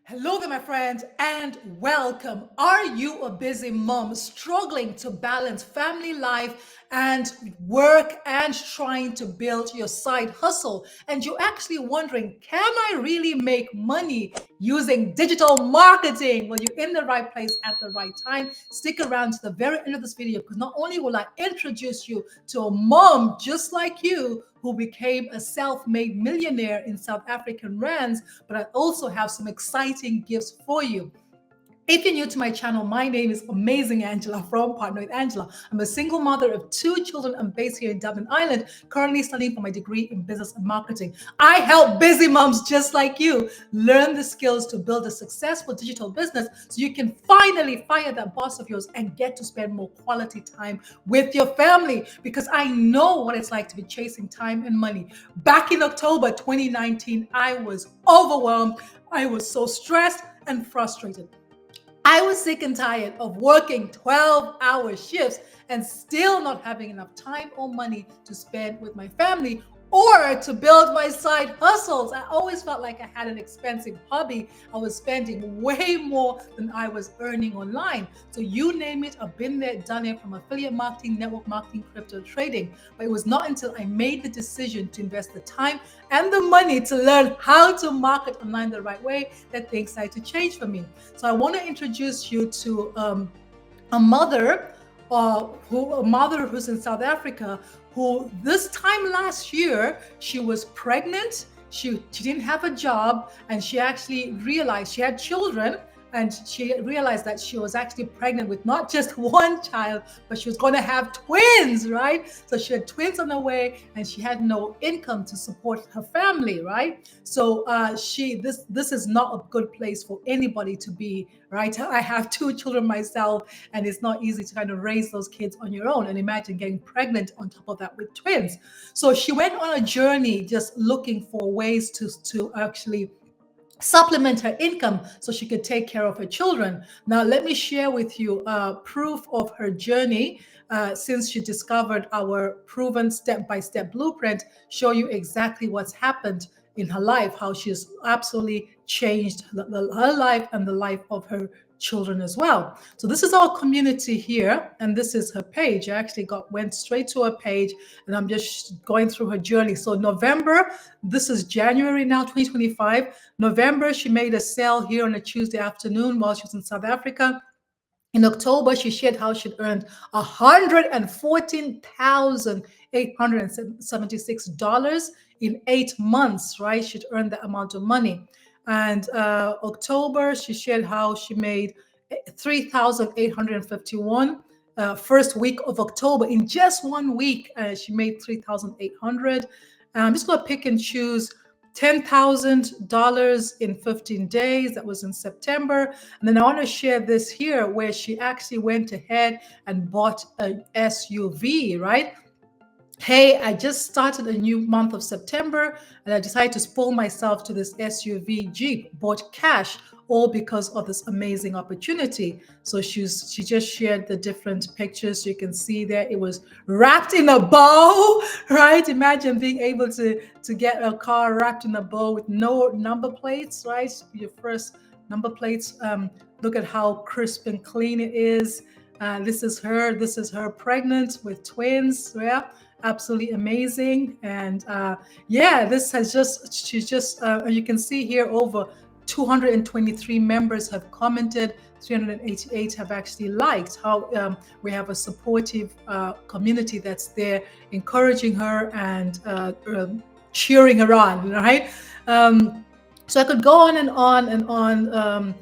Hello there, my friends, and welcome. Are you a busy mom struggling to balance family life and work and trying to build your side hustle? And you're actually wondering, can I really make money using digital marketing? Well, you're in the right place at the right time. Stick around to the very end of this video because not only will I introduce you to a mom just like you who became a self-made millionaire in South African rands, but I also have some exciting gifts for you. If you're new to my channel, my name is Amazing Angela from Partner with Angela. I'm a single mother of two children. I'm based here in Dublin, Ireland, currently studying for my degree in business and marketing. I help busy moms just like you learn the skills to build a successful digital business so you can finally fire that boss of yours and get to spend more quality time with your family, because I know what it's like to be chasing time and money. Back in October 2019, I was overwhelmed. I was so stressed and frustrated. I was sick and tired of working 12-hour shifts and still not having enough time or money to spend with my family or to build my side hustles. I always felt like I had an expensive hobby. I was spending way more than I was earning online. So you name it, I've been there, done it, from affiliate marketing, network marketing, crypto trading. But it was not until I made the decision to invest the time and the money to learn how to market online the right way that things started to change for me. So I want to introduce you to a mother, who's in South Africa, who this time last year, she was pregnant. She didn't have a job, and she actually realized she had children, and she realized that she was actually pregnant with not just one child, but she was going to have twins, right? So she had twins on the way, and she had no income to support her family, right? So this is not a good place for anybody to be, right? I have two children myself, and it's not easy to kind of raise those kids on your own. And imagine getting pregnant on top of that with twins. So she went on a journey just looking for ways to actually supplement her income so she could take care of her children. Now, let me share with you proof of her journey since she discovered our proven step-by-step blueprint, show you exactly what's happened in her life, how she's absolutely changed her life and the life of her children as well. So this is our community here, and this is her page. I actually went straight to her page, and I'm just going through her journey. So November, this is January now, 2025. November, she made a sale here on a Tuesday afternoon while she was in South Africa. In October, she shared how she'd earned $114,876 in 8 months, right? She'd earned that amount of money. And October, she shared how she made 3,851 first week of October. In just 1 week, she made 3,800. I'm just going to pick and choose $10,000 in 15 days. That was in September. And then I want to share this here where she actually went ahead and bought an SUV, right? Hey, I just started a new month of September, and I decided to spoil myself to this SUV Jeep, bought cash, all because of this amazing opportunity. So she just shared the different pictures. You can see there it was wrapped in a bow, right? Imagine being able to get a car wrapped in a bow with no number plates, right? Your first number plates. Look at how crisp and clean it is. This is her pregnant with twins. Yeah, absolutely amazing. And yeah, this has she's just you can see here over 223 members have commented, 388 have actually liked. How we have a supportive community that's there encouraging her and cheering her on, right? So I could go on and on and on.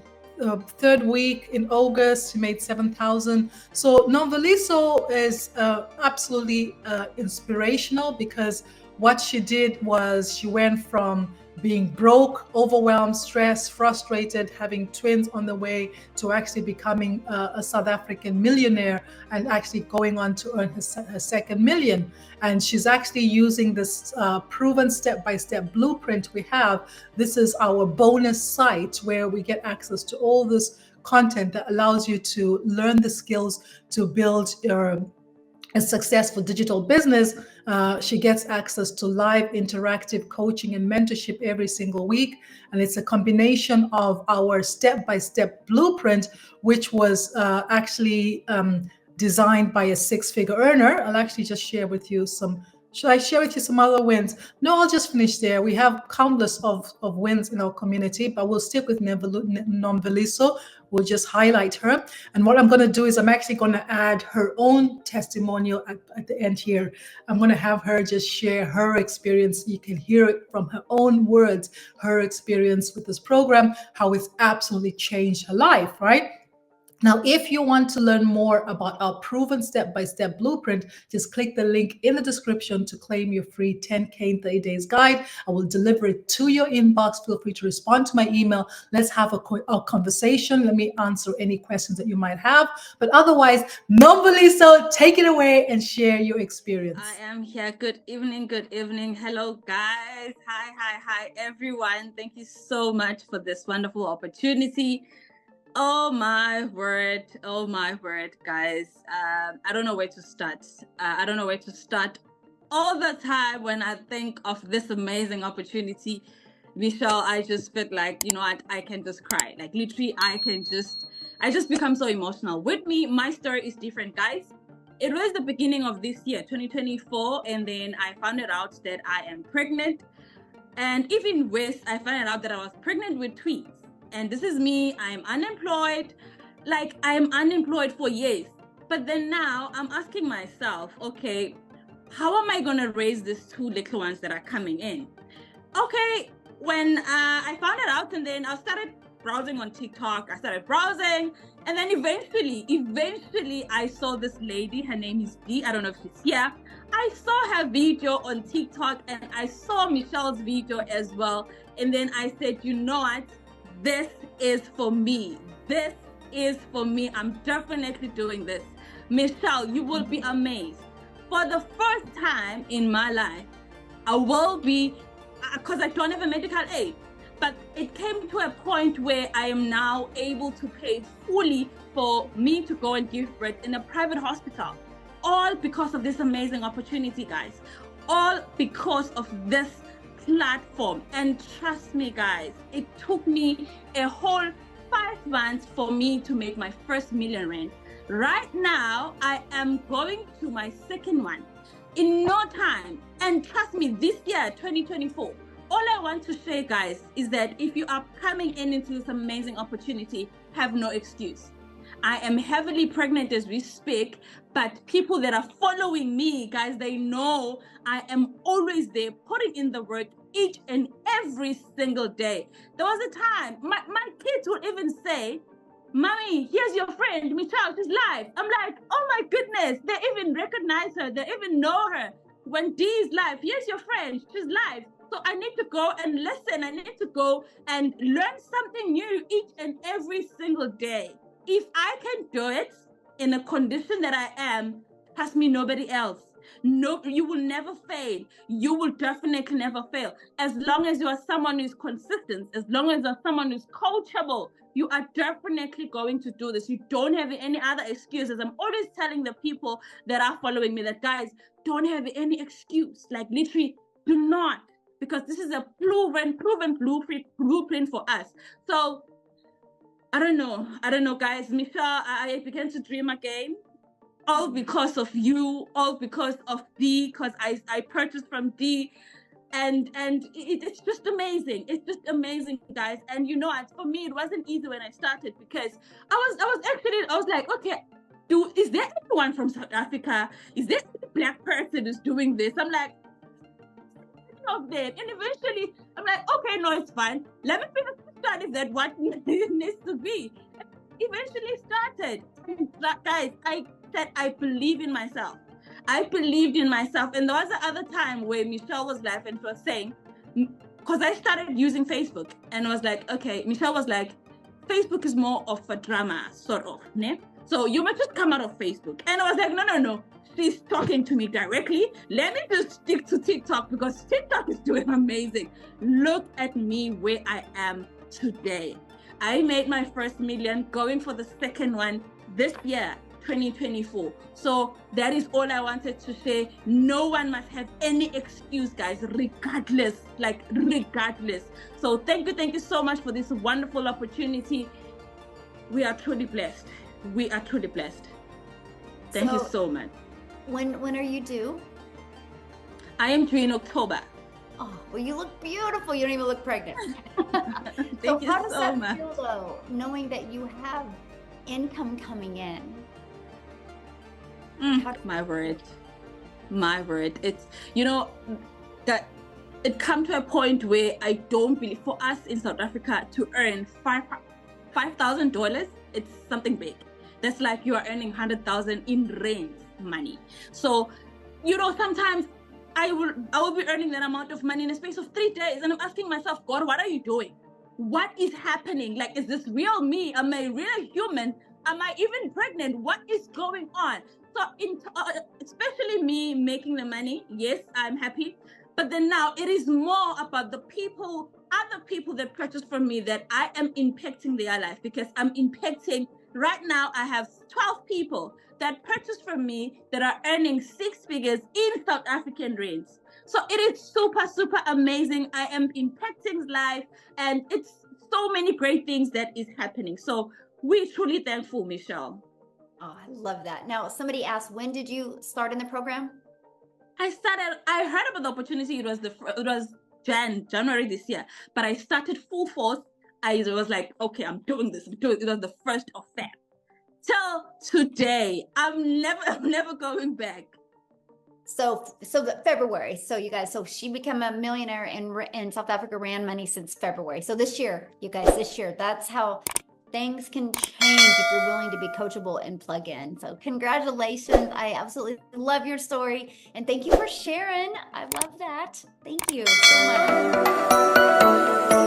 Third week in August, she made 7,000. So Nomvelisto is absolutely inspirational, because what she did was she went from being broke, overwhelmed, stressed, frustrated, having twins on the way, to actually becoming a South African millionaire and actually going on to earn her second million. And she's actually using this proven step-by-step blueprint we have. This is our bonus site where we get access to all this content that allows you to learn the skills to build a successful digital business. She gets access to live interactive coaching and mentorship every single week. And it's a combination of our step-by-step blueprint, which was actually designed by a six-figure earner. I'll actually just share with you some. Should I share with you some other wins? No, I'll just finish there. We have countless of wins in our community, but we'll stick with Nomvelisto. We'll just highlight her. And what I'm going to do is I'm actually going to add her own testimonial at the end here. I'm going to have her just share her experience. You can hear it from her own words, her experience with this program, how it's absolutely changed her life, right? Now, if you want to learn more about our proven step-by-step blueprint, just click the link in the description to claim your free 10K in 30 days guide. I will deliver it to your inbox. Feel free to respond to my email. Let's have a conversation. Let me answer any questions that you might have. But otherwise, Nomvelisto, take it away and share your experience. I am here. Good evening. Good evening. Hello, guys. Hi, everyone. Thank you so much for this wonderful opportunity. Oh my word, guys. I don't know where to start. All the time when I think of this amazing opportunity, Michelle, I just feel like, you know what, I can just cry. Like literally, I just become so emotional. With me, my story is different, guys. It was the beginning of this year, 2024, and then I found it out that I am pregnant. And even worse, I found out that I was pregnant with twins. And this is me, I'm unemployed. Like, I'm unemployed for years. But then now I'm asking myself, okay, how am I going to raise these two little ones that are coming in? Okay, when I found it out, and then I started browsing on TikTok. I started browsing, and then eventually I saw this lady. Her name is Dee. I don't know if she's here. I saw her video on TikTok, and I saw Michelle's video as well. And then I said, you know what? This is for me. This is for me. I'm definitely doing this. Michelle, you will be amazed. For the first time in my life, I will be, because I don't have a medical aid, but it came to a point where I am now able to pay fully for me to go and give birth in a private hospital. All because of this amazing opportunity, guys. All because of this platform. And trust me, guys, it took me a whole 5 months for me to make my first £1,000,000. Right now, I am going to my second one in no time. And trust me, this year, 2024, all I want to say, guys, is that if you are coming into this amazing opportunity, have no excuse. I am heavily pregnant as we speak, but people that are following me, guys, they know I am always there putting in the work each and every single day. There was a time my kids would even say, Mommy, here's your friend, Michelle, she's live. I'm like, oh my goodness, they even recognize her, they even know her. When Dee is live, here's your friend, she's live. So I need to go and listen. I need to go and learn something new each and every single day. If I can do it in a condition that I am, trust me, nobody else. No, you will never fail. You will definitely never fail. As long as you are someone who's consistent, as long as you're someone who's coachable, you are definitely going to do this. You don't have any other excuses. I'm always telling the people that are following me that, guys, don't have any excuse. Like literally, do not. Because this is a proven blueprint for us. So I don't know, guys. Michelle, I began to dream again. All because of you, all because of Dee, because I purchased from Dee. And it's just amazing. It's just amazing, guys. And you know, for me, it wasn't easy when I started, because I was like, okay, is there anyone from South Africa? Is there a black person who's doing this? I'm like, of them. And eventually I'm like, okay, no, it's fine. Let me figure out if that what needs to be. Eventually started. Guys, I said I believe in myself. I believed in myself. And there was the other time where Michelle was live and she was saying, because I started using Facebook, and I was like, okay, Michelle was like, Facebook is more of a drama, sort of, ne? So you must just come out of Facebook. And I was like, no. She's talking to me directly. Let me just stick to TikTok, because TikTok is doing amazing. Look at me where I am today. I made my first million, going for the second one this year. 2024. So that is all I wanted to share. No one must have any excuse, guys, regardless, like regardless. So thank you so much for this wonderful opportunity. We are truly blessed. We are truly blessed. Thank you so much. When are you due? I am due in October. Oh, well, you look beautiful. You don't even look pregnant. Thank you how does so that much. feel, though, knowing that you have income coming in? My word. It's, you know, that it come to a point where I don't believe, for us in South Africa to earn $5,000, it's something big. That's like you are earning 100,000 in rent money. So, you know, sometimes I will be earning that amount of money in a space of 3 days, and I'm asking myself, God, what are you doing? What is happening? Like, is this real me? Am I real human? Am I even pregnant? What is going on? So, especially me making the money, yes, I'm happy. But then now it is more about the people, other people that purchase from me, that I am impacting their life, because I'm impacting. Right now, I have 12 people that purchase from me that are earning 6 figures in South African rands. So it is super, super amazing. I am impacting life, and it's so many great things that is happening. So we're truly thankful, Michelle. Oh, I love that. Now, somebody asked, when did you start in the program? I heard about the opportunity. It was January this year, but I started full force. I was like, okay, I'm doing this. It was the 1st of Feb. Till today, I'm never going back. So February. So you guys, so she became a millionaire in South Africa, ran money since February. So this year, you guys, that's how things can change if you're willing to be coachable and plug in. So congratulations. I absolutely love your story. And thank you for sharing. I love that. Thank you so much.